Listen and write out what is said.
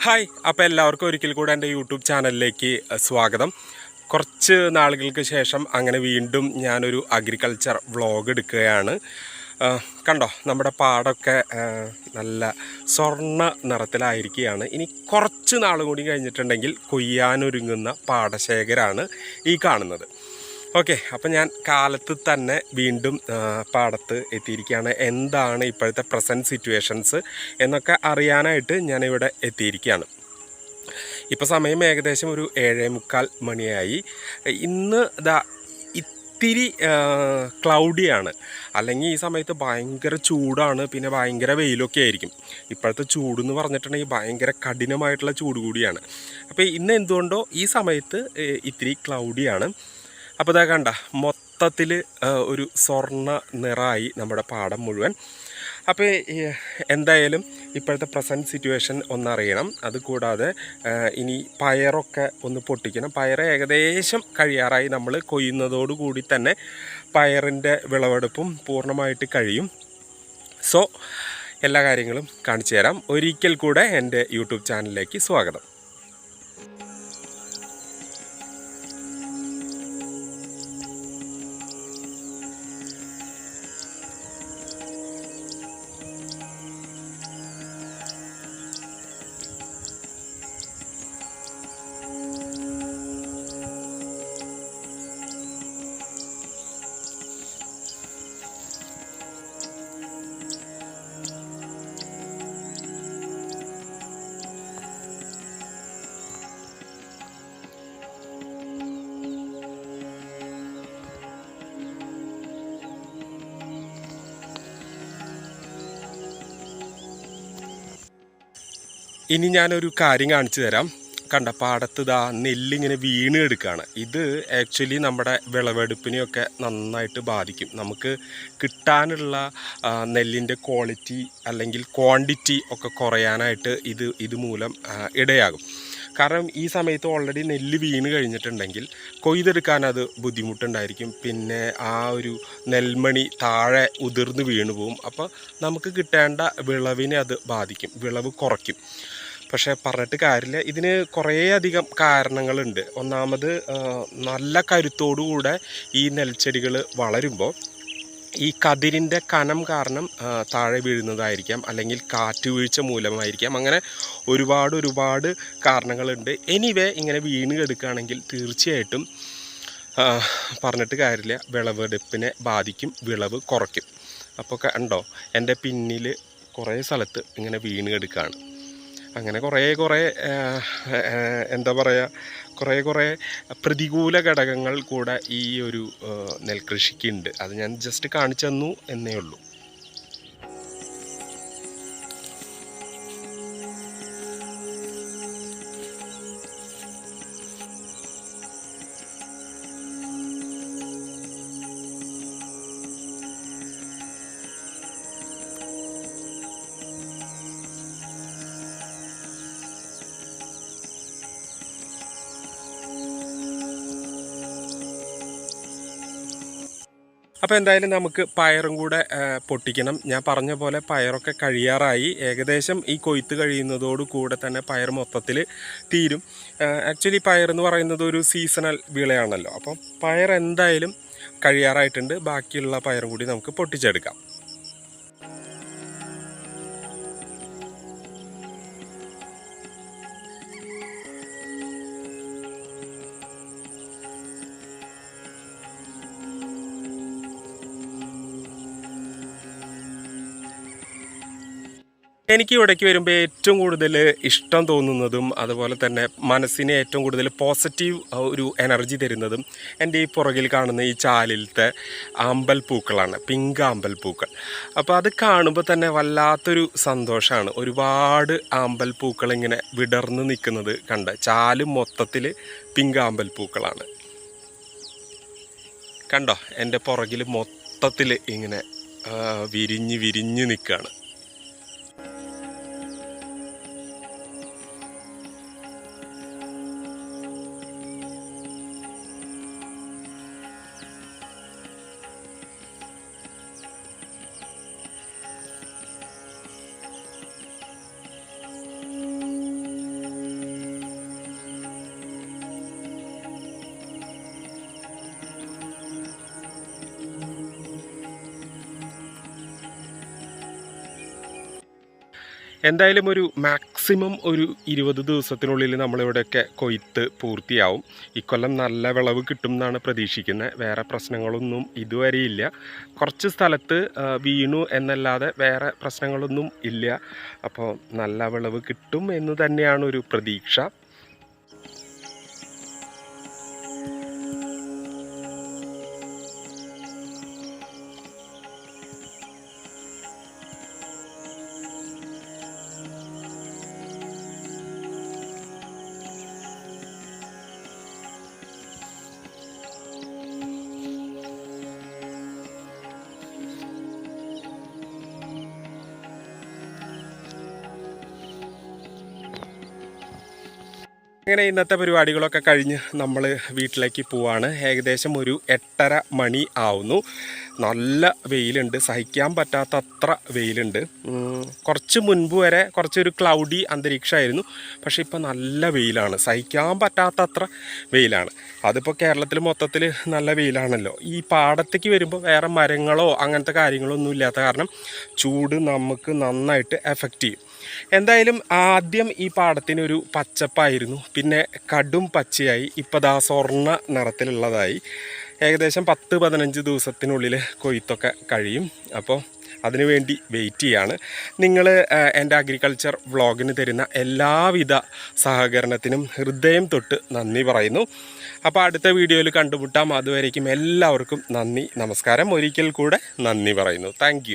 Hi, അപ്പോൾ എല്ലാവർക്കും ഒരിക്കൽ കൂടെ എൻ്റെ യൂട്യൂബ് ചാനലിലേക്ക് സ്വാഗതം. കുറച്ച് നാളുകൾക്ക് ശേഷം അങ്ങനെ വീണ്ടും ഞാനൊരു അഗ്രികൾച്ചർ വ്ളോഗ് എടുക്കുകയാണ്. കണ്ടോ, നമ്മുടെ പാടമൊക്കെ നല്ല സ്വർണ്ണ നിറത്തിലായിരിക്കുകയാണ്. ഇനി കുറച്ച് നാൾ കൂടി കഴിഞ്ഞിട്ടുണ്ടെങ്കിൽ കൊയ്യാനൊരുങ്ങുന്ന പാടശേഖരമാണ് ഈ കാണുന്നത്. ഓക്കെ, അപ്പം ഞാൻ കാലത്ത് തന്നെ വീണ്ടും പാടത്ത് എത്തിയിരിക്കുകയാണ്. എന്താണ് ഇപ്പോഴത്തെ പ്രസൻറ്റ് സിറ്റുവേഷൻസ് എന്നൊക്കെ അറിയാനായിട്ട് ഞാനിവിടെ എത്തിയിരിക്കുകയാണ്. ഇപ്പോൾ സമയം ഏകദേശം ഒരു 7:45 മണിയായി. ഇന്ന് ഇത്തിരി ക്ലൗഡിയാണ്. അല്ലെങ്കിൽ ഈ സമയത്ത് ഭയങ്കര ചൂടാണ്, പിന്നെ ഭയങ്കര വെയിലൊക്കെ ആയിരിക്കും. ഇപ്പോഴത്തെ ചൂടെന്ന് പറഞ്ഞിട്ടുണ്ടെങ്കിൽ ഭയങ്കര കഠിനമായിട്ടുള്ള ചൂട് കൂടിയാണ്. അപ്പോൾ ഇന്ന് എന്തുകൊണ്ടോ ഈ സമയത്ത് ഇത്തിരി ക്ലൗഡിയാണ്. അപ്പോൾ ഇതാ കണ്ട, മൊത്തത്തിൽ ഒരു സ്വർണ്ണ നിറമായി നമ്മുടെ പാടം മുഴുവൻ. അപ്പോൾ എന്തായാലും ഇപ്പോഴത്തെ പ്രസൻറ്റ് സിറ്റുവേഷൻ ഒന്നറിയണം. അതുകൂടാതെ ഇനി പയറൊക്കെ ഒന്ന് പൊട്ടിക്കണം. പയർ ഏകദേശം കഴിയാറായി. നമ്മൾ കൊയ്യുന്നതോടുകൂടി തന്നെ പയറിൻ്റെ വിളവെടുപ്പും പൂർണ്ണമായിട്ട് കഴിയും. സോ എല്ലാ കാര്യങ്ങളും കാണിച്ചു തരാം. ഒരിക്കൽ കൂടെ എൻ്റെ യൂട്യൂബ് ചാനലിലേക്ക് സ്വാഗതം. ഇനി ഞാനൊരു കാര്യം കാണിച്ചു തരാം. കണ്ട, പാടത്ത് നെല്ലിങ്ങനെ വീണ് എടുക്കുകയാണ്. ഇത് ആക്ച്വലി നമ്മുടെ വിളവെടുപ്പിനെയൊക്കെ നന്നായിട്ട് ബാധിക്കും. നമുക്ക് കിട്ടാനുള്ള നെല്ലിൻ്റെ ക്വാളിറ്റി അല്ലെങ്കിൽ ക്വാണ്ടിറ്റി ഒക്കെ കുറയാനായിട്ട് ഇത് മൂലം ഇടയാകും. കാരണം ഈ സമയത്ത് ഓൾറെഡി നെല്ല് വീണ് കഴിഞ്ഞിട്ടുണ്ടെങ്കിൽ കൊയ്തെടുക്കാൻ അത് ബുദ്ധിമുട്ടുണ്ടായിരിക്കും. പിന്നെ ആ ഒരു നെൽമണി താഴെ ഉതിർന്ന് വീണു പോവും. അപ്പോൾ നമുക്ക് കിട്ടേണ്ട വിളവിനെ അത് ബാധിക്കും, വിളവ് കുറയ്ക്കും. പക്ഷേ പറഞ്ഞിട്ട് കാര്യമില്ല, ഇതിന് കുറേയധികം കാരണങ്ങളുണ്ട്. ഒന്നാമത്, നല്ല കരുത്തോടുകൂടെ ഈ നെൽച്ചെടികൾ വളരുമ്പോൾ ഈ കതിരിൻ്റെ കനം കാരണം താഴെ വീഴുന്നതായിരിക്കാം, അല്ലെങ്കിൽ കാറ്റ് വീഴ്ച മൂലമായിരിക്കാം. അങ്ങനെ ഒരുപാട് കാരണങ്ങളുണ്ട്. എനിവേ, ഇങ്ങനെ വീണ് കിടക്കുകയാണെങ്കിൽ തീർച്ചയായിട്ടും പറഞ്ഞിട്ട് കാര്യമില്ല, വിളവെടുപ്പിനെ ബാധിക്കും, വിളവ് കുറയ്ക്കും. അപ്പോൾ കണ്ടോ, എൻ്റെ പിന്നിൽ കുറേ സ്ഥലത്ത് ഇങ്ങനെ വീണ് കിടക്കുകയാണ്. അങ്ങനെ കുറേ എന്താ പറയുക, കുറേ പ്രതികൂല ഘടകങ്ങൾ കൂടെ ഈ ഒരു നെൽകൃഷിക്കുണ്ട്. അത് ഞാൻ ജസ്റ്റ് കാണിച്ചു തന്നു എന്നേ ഉള്ളൂ. അപ്പോൾ എന്തായാലും നമുക്ക് പയറും കൂടെ പൊട്ടിക്കണം. ഞാൻ പറഞ്ഞ പോലെ പയറൊക്കെ കഴിയാറായി. ഏകദേശം ഈ കൊയ്ത്ത് കഴിയുന്നതോടു കൂടെ തന്നെ പയർ മൊത്തത്തിൽ തീരും. ആക്ച്വലി പയറെന്ന് പറയുന്നത് ഒരു സീസണൽ വിളയാണല്ലോ. അപ്പം പയർ എന്തായാലും കഴിയാറായിട്ടുണ്ട്. ബാക്കിയുള്ള പയറും കൂടി നമുക്ക് പൊട്ടിച്ചെടുക്കാം. എനിക്ക് ഇവിടേക്ക് വരുമ്പോൾ ഏറ്റവും കൂടുതൽ ഇഷ്ടം തോന്നുന്നതും അതുപോലെ തന്നെ മനസ്സിന് ഏറ്റവും കൂടുതൽ പോസിറ്റീവ് ഒരു എനർജി തരുന്നതും എൻ്റെ ഈ പുറകിൽ കാണുന്ന ഈ ചാലിലത്തെ അമ്പൽപ്പൂക്കളാണ്, പിങ്ക് അമ്പൽപ്പൂക്കൾ. അപ്പോൾ അത് കാണുമ്പോൾ തന്നെ വല്ലാത്തൊരു സന്തോഷമാണ്. ഒരുപാട് അമ്പൽപ്പൂക്കൾ ഇങ്ങനെ വിടർന്ന് നിൽക്കുന്നത് കണ്ട്, ചാല് മൊത്തത്തിൽ പിങ്ക് അമ്പൽപ്പൂക്കളാണ്. കണ്ടോ, എൻ്റെ പുറകിൽ മൊത്തത്തിൽ ഇങ്ങനെ വിരിഞ്ഞ് നിൽക്കുകയാണ്. എന്തായാലും ഒരു മാക്സിമം ഒരു 20 ദിവസത്തിനുള്ളിൽ നമ്മളിവിടെയൊക്കെ കൊയ്ത്ത് പൂർത്തിയാവും. ഇക്കൊല്ലം നല്ല വിളവ് കിട്ടും എന്നാണ് പ്രതീക്ഷിക്കുന്നത്. വേറെ പ്രശ്നങ്ങളൊന്നും ഇതുവരെയില്ല. കുറച്ച് സ്ഥലത്ത് വീണു എന്നല്ലാതെ വേറെ പ്രശ്നങ്ങളൊന്നും ഇല്ല. അപ്പോൾ നല്ല വിളവ് കിട്ടും എന്ന് തന്നെയാണ് ഒരു പ്രതീക്ഷ. അങ്ങനെ ഇന്നത്തെ പരിപാടികളൊക്കെ കഴിഞ്ഞ് നമ്മൾ വീട്ടിലേക്ക് പോവാണ്. ഏകദേശം ഒരു 8:30 മണി ആവുന്നു. നല്ല വെയിലുണ്ട്, സഹിക്കാൻ പറ്റാത്ത അത്ര വെയിലുണ്ട്. കുറച്ച് മുൻപ് വരെ കുറച്ചൊരു ക്ലൗഡി അന്തരീക്ഷമായിരുന്നു. പക്ഷേ ഇപ്പോൾ നല്ല വെയിലാണ്, സഹിക്കാൻ പറ്റാത്ത അത്ര വെയിലാണ്. അതിപ്പോൾ കേരളത്തിൽ മൊത്തത്തിൽ നല്ല വെയിലാണല്ലോ. ഈ പാടത്തേക്ക് വരുമ്പോൾ വേറെ മരങ്ങളോ അങ്ങനത്തെ കാര്യങ്ങളൊന്നും ഇല്ലാത്ത കാരണം ചൂട് നമുക്ക് നന്നായിട്ട് എഫക്റ്റ് ചെയ്യും. എന്തായാലും ആദ്യം ഈ പാടത്തിനൊരു പച്ചപ്പായിരുന്നു, പിന്നെ കടും പച്ചയായി, ഇപ്പോൾ ദാ സ്വർണ്ണ നിറത്തിലുള്ളതായി. ഏകദേശം 10-15 ദിവസത്തിനുള്ളിൽ കൊയ്ത്തൊക്കെ കഴിയും. അപ്പോൾ അതിനുവേണ്ടി വെയിറ്റ് ചെയ്യാണ്. നിങ്ങൾ എൻ്റെ അഗ്രികൾച്ചർ വ്ളോഗിന് തരുന്ന എല്ലാവിധ സഹകരണത്തിനും ഹൃദയം തൊട്ട് നന്ദി പറയുന്നു. അപ്പോൾ അടുത്ത വീഡിയോയിൽ കണ്ടുമുട്ടാം. അതുവരേക്കും എല്ലാവർക്കും നന്ദി, നമസ്കാരം. ഒരിക്കൽ കൂടെ നന്ദി പറയുന്നു. താങ്ക്